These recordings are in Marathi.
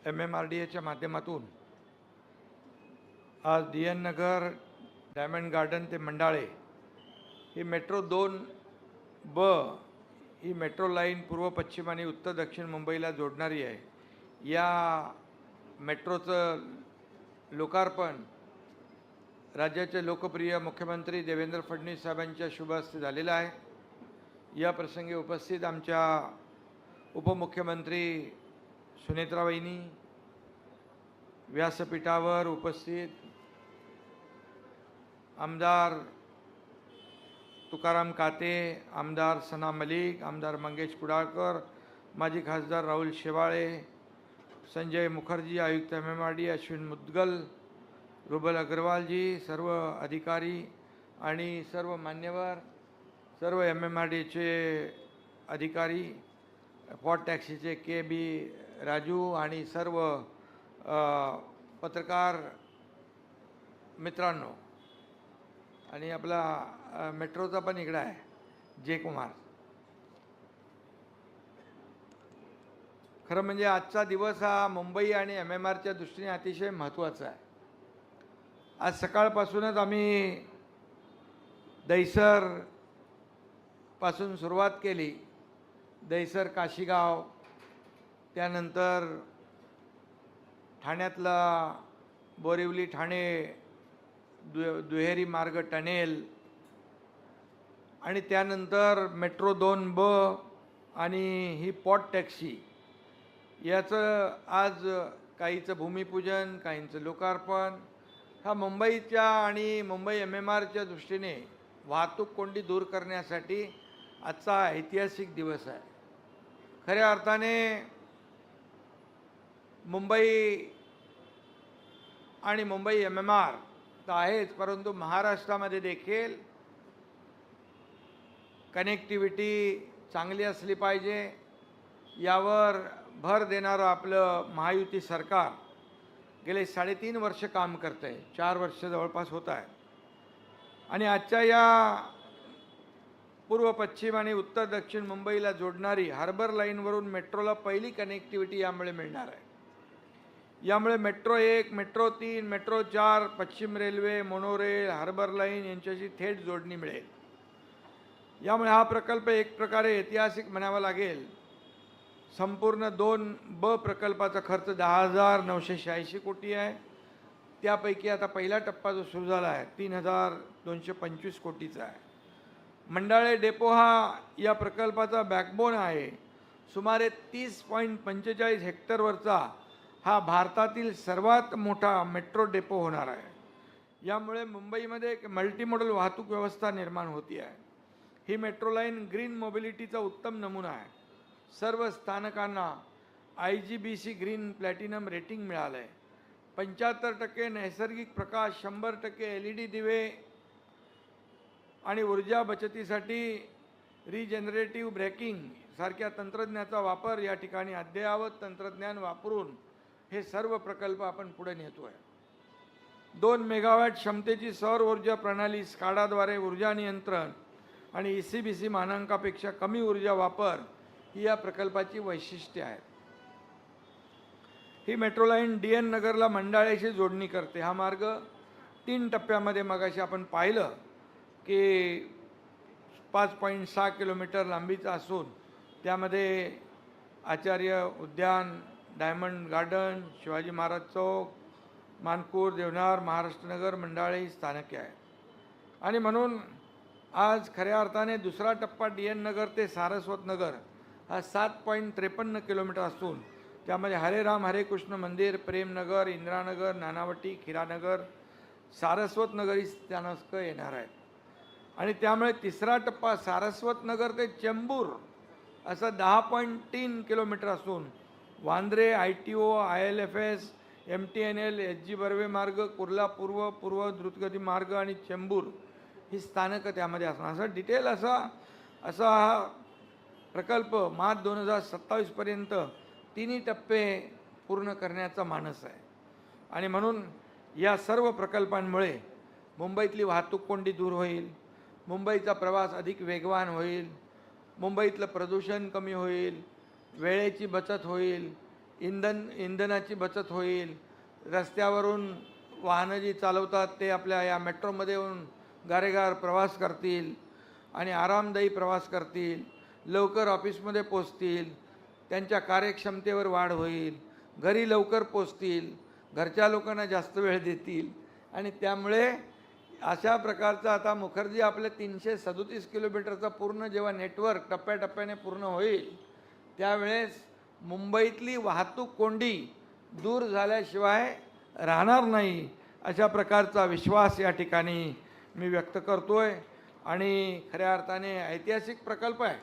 MMRDAच्या माध्यमातून आज DN नगर, डायमंड गार्डन ते मंडाळे ही मेट्रो 2B ही मेट्रो लाईन पूर्व पश्चिम आणि उत्तर दक्षिण मुंबईला जोडणारी आहे। या मेट्रोचं लोकार्पण राज्याचे लोकप्रिय मुख्यमंत्री देवेंद्र फडणवीस साहेबांच्या शुभ हस्ते झालेलं आहे। या प्रसंगी उपस्थित आमच्या उपमुख्यमंत्री सुनेत्रा वहिनी, व्यासपीठावर उपस्थित आमदार तुकाराम काते, आमदार सना मलिक, आमदार मंगेश कुडाळकर, माजी खासदार राहुल शेवाळे, संजय मुखर्जी, आयुक्त MMRD अश्विन मुद्गल, रुबल अग्रवालजी, सर्व अधिकारी आणि सर्व मान्यवर, सर्व MMRDचे अधिकारी, पॉट टॅक्सीचे KB राजू आणि सर्व पत्रकार मित्रांनो, आणि आपला मेट्रोचा पण इकडं आहे जयकुमार। खरं म्हणजे आजचा दिवस हा मुंबई आणि MMRच्या दृष्टीने अतिशय महत्त्वाचा आहे। आज सकाळपासूनच आम्ही दहिसर पासून सुरुवात केली, दहिसर काशीगाव, त्यानंतर ठाण्यातला बोरिवली ठाणे दुहेरी मार्ग टनेल, आणि त्यानंतर मेट्रो 2B आणि ही पॉट टॅक्सी याचं आज काहीचं भूमिपूजन, काहींचं लोकार्पण। हा मुंबईच्या आणि मुंबई MMRच्या दृष्टीने वाहतूक कोंडी दूर करण्यासाठी आजचा ऐतिहासिक दिवस आहे। खऱ्या अर्थाने मुंबई आणि मुंबई MMR तर आहेच, परंतु महाराष्ट्रामध्ये देखील कनेक्टिव्हिटी चांगली असली पाहिजे यावर भर देणारं आपलं महायुती सरकार गेले 3.5 वर्ष काम करतं आहे, 4 वर्ष जवळपास होत आहे। आणि आजच्या या पूर्व पश्चिम आणि उत्तर दक्षिण मुंबईला जोडणारी हार्बर लाईनवरून मेट्रोला पहिली कनेक्टिव्हिटी यामुळे मिळणार आहे। यामुळे मेट्रो 1, मेट्रो 3, मेट्रो 4, पश्चिम रेल्वे, मोनोरेल, हार्बर लाईन यांच्याशी थेट जोडणी मिळेल। यामुळे हा प्रकल्प एक प्रकारे ऐतिहासिक म्हणावा लागेल। संपूर्ण 2B प्रकल्पाचा खर्च 10,986 कोटी आहे। त्यापैकी आता पहिला टप्पा जो सुरू झाला आहे 3,225 कोटीचा आहे। मंडाळे डेपो हा या प्रकल्पाचा बॅकबोन आहे। सुमारे 30.45 हेक्टरवरचा हा भारतातील सर्वात मोठा मेट्रो डेपो होणार आहे। यामुळे मुंबईमध्ये एक मल्टीमॉडल वाहतूक व्यवस्था निर्माण होती आहे। ही मेट्रो लाईन ग्रीन मोबिलिटीचा उत्तम नमुना आहे। सर्व स्थानकांना IGBC ग्रीन प्लॅटिनम रेटिंग मिळालं आहे। 75% नैसर्गिक प्रकाश, 100% LED दिवे आणि ऊर्जा बचतीसाठी रिजनरेटिव्ह ब्रेकिंग सारख्या तंत्रज्ञानाचा वापर या ठिकाणी अद्ययावत तंत्रज्ञान वापरून हे सर्व प्रकल्प आपण पुढे नेतो आहे। 2 मेगावॅट क्षमतेची सौर ऊर्जा प्रणाली, स्काडाद्वारे ऊर्जा नियंत्रण आणि ECBC मानकांपेक्षा कमी ऊर्जा वापर ही या प्रकल्पाची वैशिष्ट्ये आहेत। ही मेट्रो लाईन DN नगरला मंडाळेशी जोडणी करते। हा मार्ग 3 टप्प्यामध्ये मगाशी आपण पाहिलं की 5.6 किलोमीटर लांबीचा असून त्यामध्ये आचार्य उद्यान, डायमंड गार्डन, शिवाजी महाराज चौक, मानपूर, देवनार, महाराष्ट्र नगर, मंडाळे ही स्थानके आहेत। आणि म्हणून आज खऱ्या अर्थाने दुसरा टप्पा DN नगर ते सारस्वत नगर हा 7.53 किलोमीटर असून त्यामध्ये हरे राम हरे कृष्ण मंदिर, प्रेमनगर, इंदिरानगर, नानावटी, खीरानगर, सारस्वत नगर ही स्थानकं येणार आहेत। आणि त्यामुळे तिसरा टप्पा सारस्वत नगर ते चेंबूर असा 10.3 किलोमीटर असून Vandre, ITO, ILFS, MTNL, SG Barve मार्ग, कुर्ला पूर्व, पूर्व द्रुतगती मार्ग आणि चेंबूर ही स्थानकं त्यामध्ये असणार। असं डिटेल असा हा प्रकल्प मार्च 2027 पर्यंत 3 टप्पे पूर्ण करण्याचा मानस आहे। आणि म्हणून या सर्व प्रकल्पांमुळे मुंबईतली वाहतूक कोंडी दूर होईल, मुंबईचा प्रवास अधिक वेगवान होईल, मुंबईतलं प्रदूषण कमी होईल, वेळेची बचत होईल, इंधनाची बचत होईल, रस्त्यावरून वाहनं जी चालवतात ते आपल्या या मेट्रोमध्ये येऊन गारेगार प्रवास करतील आणि आरामदायी प्रवास करतील, लवकर ऑफिसमध्ये पोचतील, त्यांच्या कार्यक्षमतेवर वाढ होईल, घरी लवकर पोचतील, घरच्या लोकांना जास्त वेळ देतील आणि त्यामुळे अशा प्रकारचा आता मुखर्जी आपल्या 337 किलोमीटरचा पूर्ण जेव्हा नेटवर्क टप्प्याटप्प्याने पूर्ण होईल त्यावेळेस मुंबईतली वाहतूक कोंडी दूर झाल्याशिवाय राहणार नाही, अशा प्रकारचा विश्वास या ठिकाणी मी व्यक्त करतोय. आणि खऱ्या अर्थाने ऐतिहासिक प्रकल्प आहे,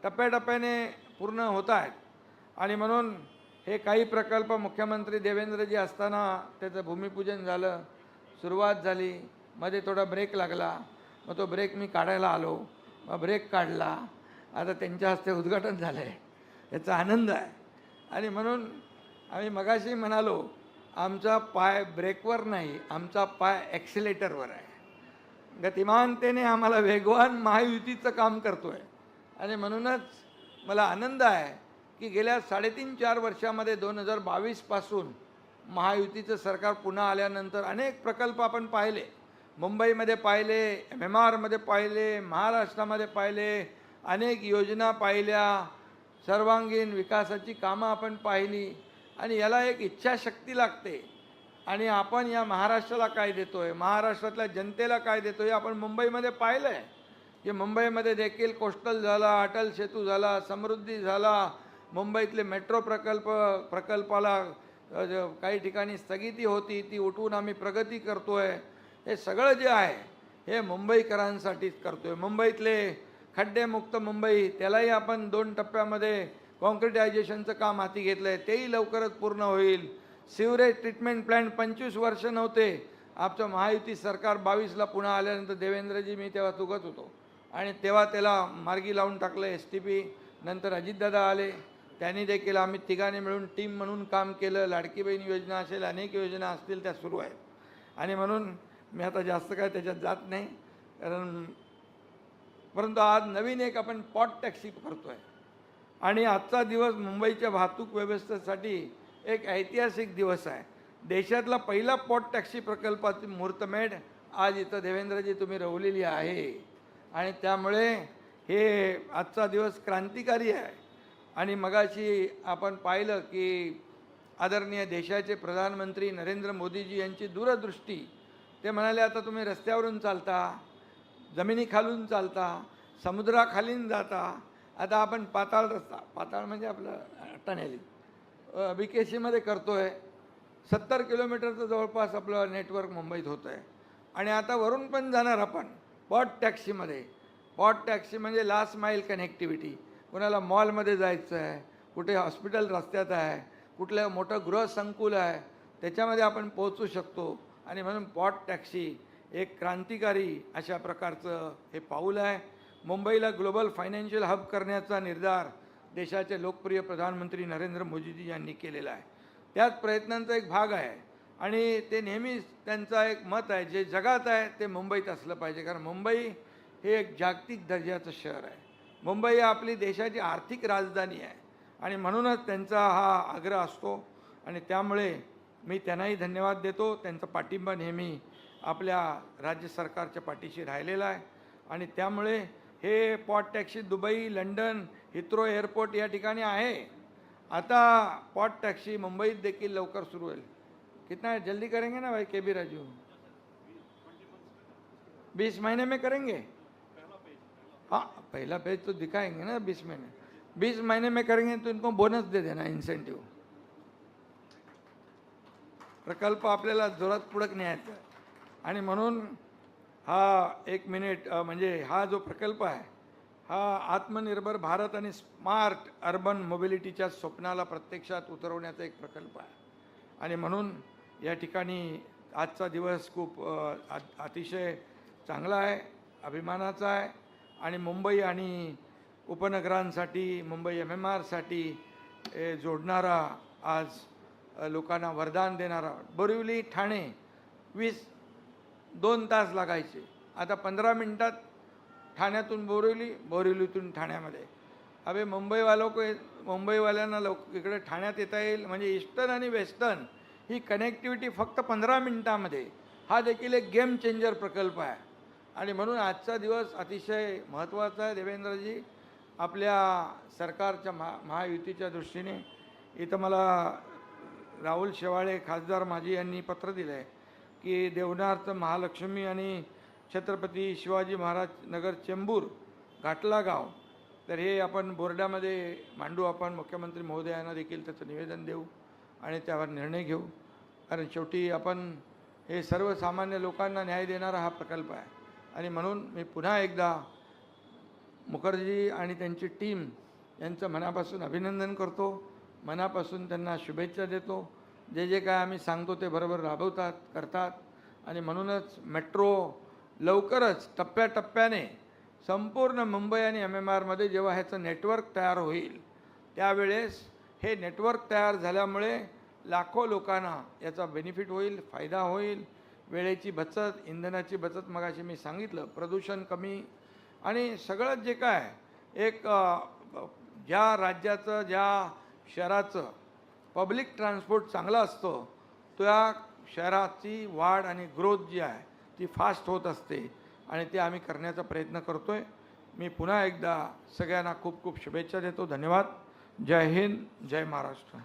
टप्प्याटप्प्याने पूर्ण होत आहेत आणि म्हणून हे काही प्रकल्प मुख्यमंत्री देवेंद्रजी असताना त्याचं भूमिपूजन झालं, सुरुवात झाली, मध्ये थोडा ब्रेक लागला, मग तो ब्रेक मी काढायला आलो, मग ब्रेक काढला, आता त्यांच्या हस्ते उद्घाटन झालं आहे, याचा आनंद आहे. आणि म्हणून आम्ही मगाशी म्हणालो आमचा पाय ब्रेकवर नाही, आमचा पाय ॲक्सिलेटरवर आहे. गतिमानतेने आम्हाला वेगवान महायुतीचं काम करतो आहे आणि म्हणूनच मला आनंद आहे की गेल्या 3.5-4 वर्षामध्ये 2022पासून महायुतीचं सरकार पुन्हा आल्यानंतर अनेक प्रकल्प आपण पाहिले, मुंबईमध्ये पाहिले, MMRमध्ये पाहिले, महाराष्ट्रामध्ये पाहिले, अनेक योजना पाहिल्या, सर्वांगीण विकासाची कामं आपण पाहिली आणि याला एक इच्छाशक्ती लागते. आणि आपण या महाराष्ट्राला काय देतोय, महाराष्ट्रातल्या जनतेला काय देतोय, आपण मुंबईमध्ये पाहिलं आहे की मुंबईमध्ये देखील कोस्टल झाला, अटल सेतू झाला, समृद्धी झाला, मुंबईतले मेट्रो प्रकल्पाला काही ठिकाणी स्थगिती होती, ती उठवून आम्ही प्रगती करतोय. हे सगळं जे आहे हे मुंबईकरांसाठीच करतोय. मुंबईतले खड्डेमुक्त मुंबई, त्यालाही आपण 2 टप्प्यामध्ये कॉन्क्रिटायझेशनचं काम हाती घेतलं आहे, तेही लवकरच पूर्ण होईल. सिवरेज ट्रीटमेंट प्लॅन्ट 25 वर्ष नव्हते, आमचं महायुती सरकार 22ला पुन्हा आल्यानंतर देवेंद्रजी मी तेव्हा चुकत होतो आणि तेव्हा त्याला मार्गी लावून टाकलं STP. नंतर अजितदादा आले, त्यांनी देखील आम्ही तिघांनी मिळून टीम म्हणून काम केलं. लाडकी बहीण योजना असेल, अनेक योजना असतील त्या सुरू आहेत आणि म्हणून मी आता जास्त काय त्याच्यात जात नाही, परंतु आज नवीन एक आपण पॉट टॅक्सी करतो आहे आणि आजचा दिवस मुंबईच्या वाहतूक व्यवस्थेसाठी एक ऐतिहासिक दिवस आहे. देशातला पहिला पॉट टॅक्सी प्रकल्पाची मुहूर्तमेढ आज इथं देवेंद्रजी तुम्ही रवलेली आहे आणि त्यामुळे हे आजचा दिवस क्रांतिकारी आहे. आणि मगाशी आपण पाहिलं की आदरणीय देशाचे प्रधानमंत्री नरेंद्र मोदीजी यांची दूरदृष्टी, ते म्हणाले आता तुम्ही रस्त्यावरून चालता, जमिनीखालून चालता, समुद्राखालीन जाता, आता आपण पाताळ रस्ता, पाताळ म्हणजे आपलं टनेल BKCमध्ये करतो आहे. 70 किलोमीटरचं जवळपास आपलं नेटवर्क मुंबईत होतं आहे आणि आता वरून पण जाणार आपण पॉट टॅक्सीमध्ये. पॉट टॅक्सी म्हणजे लास्ट माईल कनेक्टिव्हिटी. कोणाला मॉलमध्ये जायचं आहे, कुठे हॉस्पिटल रस्त्यात आहे, कुठलं मोठं गृहसंकुल आहे, त्याच्यामध्ये आपण पोहोचू शकतो आणि म्हणून पॉट टॅक्सी एक क्रांतिकारी अशा प्रकारचं हे पाऊल आहे. मुंबईला ग्लोबल फायनान्शियल हब करण्याचा निर्धार देशाचे लोकप्रिय प्रधानमंत्री नरेंद्र मोदीजी यांनी केलेला आहे. त्याच प्रयत्नांचा एक भाग आहे आणि ते नेहमीच त्यांचा एक मत आहे, जे जगात आहे ते मुंबईत असलं पाहिजे, कारण मुंबई हे एक जागतिक दर्जाचं शहर आहे. मुंबई आपली देशाची आर्थिक राजधानी आहे आणि म्हणूनच त्यांचा हा आग्रह असतो आणि त्यामुळे मी त्यांनाही धन्यवाद देतो. त्यांचा पाठिंबा नेहमी आपल्या राज्य सरकारच्या पाठीशी राहिलेला आहे आणि त्यामुळे हे pot taxi Dubai, London, Heathrow airport या ठिकाणी आहे. आता पॉट टॅक्सी मुंबईत देखील लवकर सुरू होईल. कितना जल्दी करेंगे ना भाई KB राजू? 20 महीने में करेंगे. हाँ, पहला पेज तो दिखाएंगे ना 20 महीने. 20 महीने में करेंगे तो इनको बोनस दे देना, इन्सेंटिव्ह. प्रकल्प आपल्याला जोरात पुढे न्यायचा आहे आणि म्हणून हा 1 मिनिट म्हणजे हा जो प्रकल्प आहे हा आत्मनिर्भर भारत आणि स्मार्ट अर्बन मोबिलिटीच्या स्वप्नाला प्रत्यक्षात उतरवण्याचा एक प्रकल्प आहे आणि म्हणून या ठिकाणी आजचा दिवस खूप अतिशय चांगला आहे, अभिमानाचा आहे आणि मुंबई आणि उपनगरांसाठी, मुंबई MMRसाठी जोडणारा, आज लोकांना वरदान देणारा. बोरिवली ठाणे 2 तास लागायचे, आता 15 मिनटात ठाण्यातून बोरिवली, बोरिवलीतून ठाण्यामध्ये. अबे मुंबई वालों को मुंबईवाल्यांना इकडे ठाण्यात येता येईल. म्हणजे ईस्टर्न आणि वेस्टर्न ही कनेक्टिव्हिटी फक्त 15 मिनिटामध्ये, हा देखील एक गेम चेंजर प्रकल्प आहे. आणि म्हणून आजचा दिवस अतिशय महत्त्वाचा आहे. देवेंद्रजी, आपल्या सरकारच्या महायुतीच्या दृष्टीने इथं मला राहुल शेवाळे खासदार माजी यांनी पत्र दिलं आहे की देवनार्थ महालक्ष्मी आणि छत्रपती शिवाजी महाराज नगर चेंबूर घाटला गाव, तर हे आपण बोर्डामध्ये मांडू. आपण मुख्यमंत्री महोदयांना देखील त्याचं निवेदन देऊ आणि त्यावर निर्णय घेऊ. कारण शेवटी आपण हे सर्वसामान्य लोकांना न्याय देणारा हा प्रकल्प आहे. आणि म्हणून मी पुन्हा एकदा मुखर्जी आणि त्यांची टीम यांचं मनापासून अभिनंदन करतो, मनापासून त्यांना शुभेच्छा देतो. जे जे काय आम्ही सांगतो ते बरोबर राबवतात, करतात. आणि म्हणूनच मेट्रो लवकरच टप्प्याटप्प्याने संपूर्ण मुंबई आणि MMRमध्ये जेव्हा ह्याचं नेटवर्क तयार होईल, त्यावेळेस हे नेटवर्क तयार झाल्यामुळे लाखो लोकांना याचा बेनिफिट होईल, फायदा होईल. वेळेची बचत, इंधनाची बचत, मगाशी मी सांगितलं, प्रदूषण कमी, आणि सगळं जे काय एक ज्या राज्याचं, ज्या शहराचं पब्लिक ट्रान्सपोर्ट चांगला असतो, त्या शहराची वाढ आणि ग्रोथ जी आहे ती फास्ट होत असते. आणि ते आम्ही करण्याचा प्रयत्न करतो आहे. मी पुन्हा एकदा सगळ्यांना खूप खूप शुभेच्छा देतो. धन्यवाद. जय हिंद, जय महाराष्ट्र.